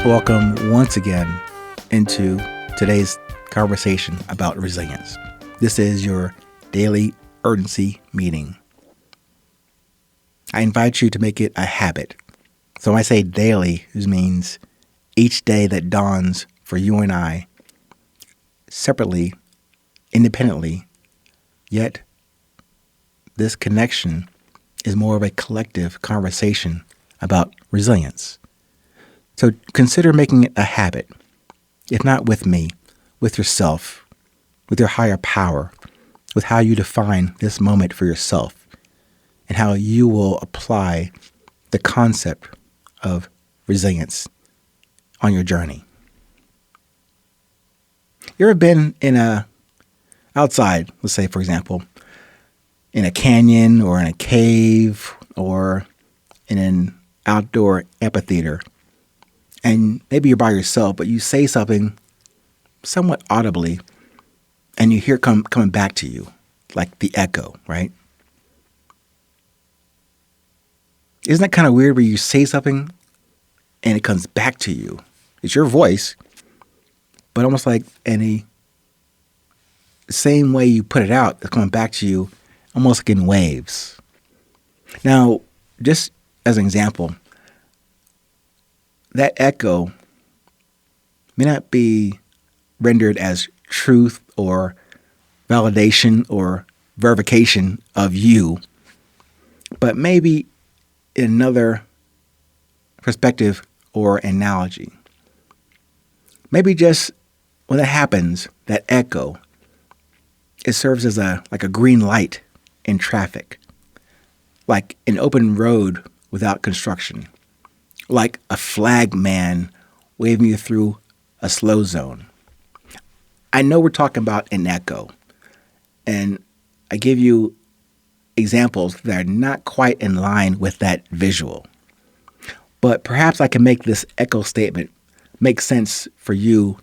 Welcome once again into today's conversation about resilience. This is your daily urgency meeting. I invite you to make it a habit. So when I say daily, it means each day that dawns for you and I, separately, independently, yet this connection is more of a collective conversation about resilience. So consider making it a habit, if not with me, with yourself, with your higher power, with how you define this moment for yourself, and how you will apply the concept of resilience on your journey. You ever been outside, let's say, for example, in a canyon or in a cave or in an outdoor amphitheater, and maybe you're by yourself, but you say something somewhat audibly, and you hear coming back to you, like the echo, right? Isn't that kind of weird where you say something and it comes back to you? It's your voice, but almost like the same way you put it out, it's coming back to you almost like in waves. Now, just as an example, that echo may not be rendered as truth or validation or verification of you, but maybe in another perspective or analogy. Maybe just when that happens, that echo, it serves as like a green light in traffic, like an open road without construction, like a flag man waving you through a slow zone. I know we're talking about an echo, and I give you examples that are not quite in line with that visual. But perhaps I can make this echo statement make sense for you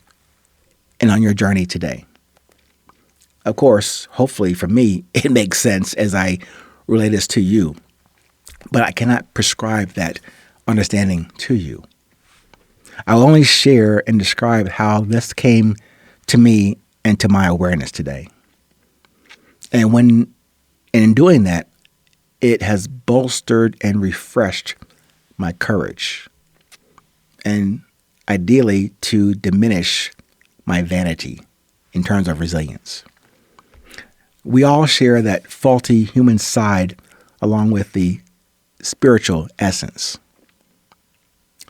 and on your journey today. Of course, hopefully for me, it makes sense as I relay this to you, but I cannot prescribe that understanding to you. I'll only share and describe how this came to me and to my awareness today. And in doing that, it has bolstered and refreshed my courage, and ideally to diminish my vanity in terms of resilience. We all share that faulty human side along with the spiritual essence.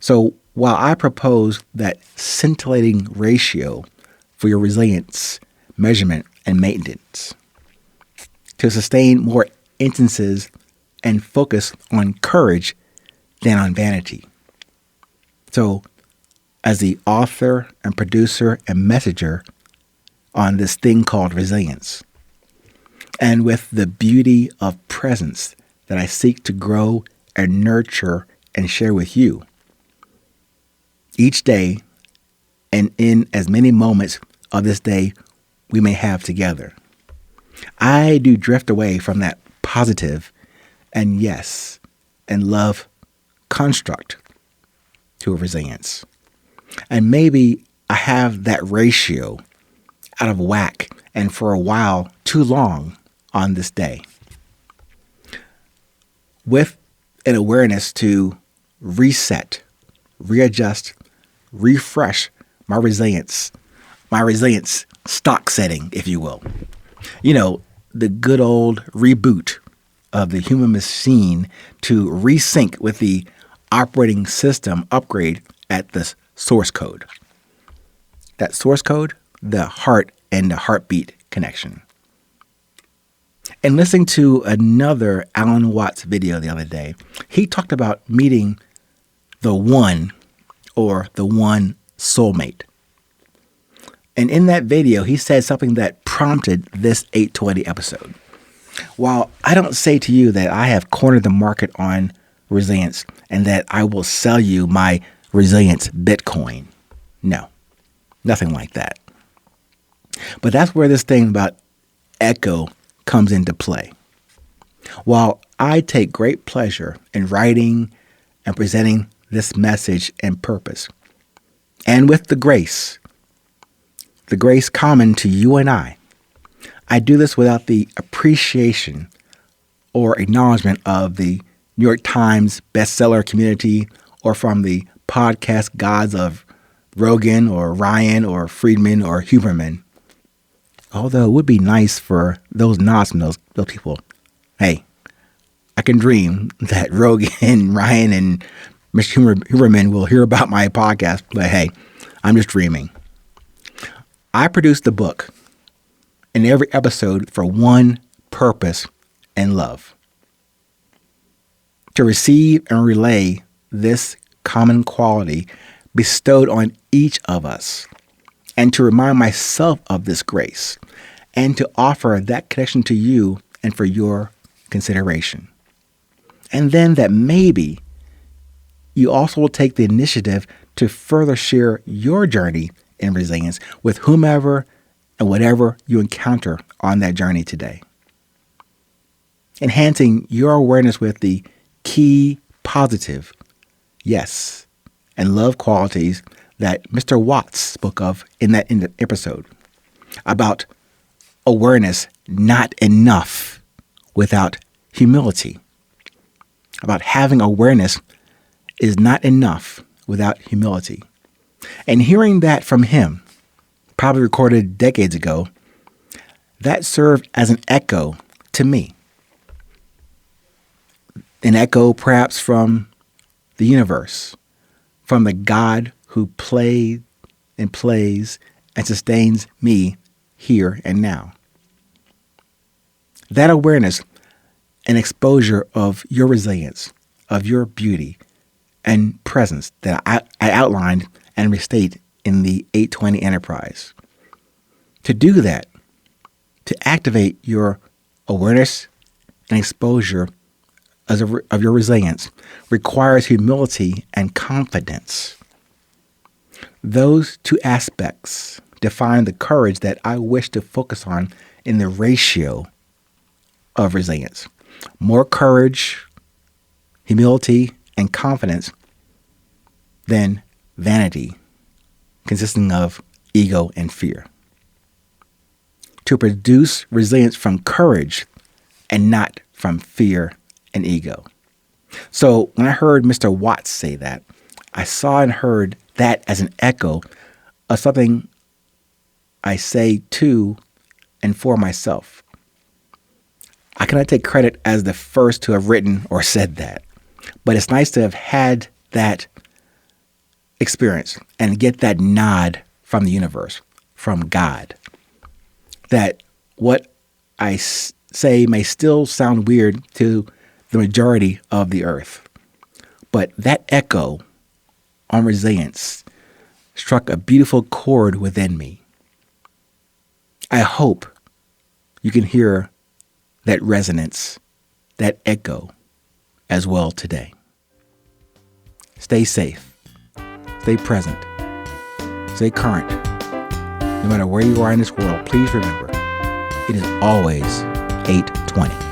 So while I propose that scintillating ratio for your resilience measurement and maintenance to sustain more instances and focus on courage than on vanity. So as the author and producer and messenger on this thing called resilience, and with the beauty of presence that I seek to grow and nurture and share with you, each day and in as many moments of this day we may have together, I do drift away from that positive and yes and love construct to a resilience. And maybe I have that ratio out of whack and for a while too long on this day. With an awareness to reset, readjust, refresh my resilience stock setting, if you will. You know, the good old reboot of the human machine to resync with the operating system upgrade at the source code. That source code, the heart and the heartbeat connection. And listening to another Alan Watts video the other day, he talked about meeting the one or the one soulmate. And in that video, he said something that prompted this 820 episode. While I don't say to you that I have cornered the market on resilience and that I will sell you my resilience Bitcoin. No, nothing like that. But that's where this thing about echo comes into play. While I take great pleasure in writing and presenting this message and purpose, and with the grace common to you and I do this without the appreciation or acknowledgement of the New York Times bestseller community or from the podcast gods of Rogan or Ryan or Friedman or Huberman. Although it would be nice for those nods from those people. Hey, I can dream that Rogan, Ryan, and Mr. Huberman will hear about my podcast, but hey, I'm just dreaming. I produced the book in every episode for one purpose and love. To receive and relay this common quality bestowed on each of us, and to remind myself of this grace, and to offer that connection to you and for your consideration. And then that maybe you also will take the initiative to further share your journey in resilience with whomever and whatever you encounter on that journey today. Enhancing your awareness with the key positive, yes, and love qualities that Mr. Watts spoke of in that episode about awareness not enough without humility, about having awareness is not enough without humility. And hearing that from him, probably recorded decades ago, that served as an echo to me. An echo perhaps from the universe, from the God who played and plays and sustains me here and now. That awareness and exposure of your resilience, of your beauty and presence that I outlined and restate in the 820 Enterprise. To do that, to activate your awareness and exposure of your resilience requires humility and confidence. Those two aspects define the courage that I wish to focus on in the ratio of resilience. More courage, humility, and confidence than vanity, consisting of ego and fear. To produce resilience from courage and not from fear and ego. So when I heard Mr. Watts say that, I saw and heard that as an echo of something I say to and for myself. I cannot take credit as the first to have written or said that, but it's nice to have had that experience and get that nod from the universe, from God, that what I say may still sound weird to the majority of the earth, but that echo on resilience struck a beautiful chord within me. I hope you can hear that resonance, that echo as well today. Stay safe, stay present, stay current. No matter where you are in this world, please remember, it is always 820.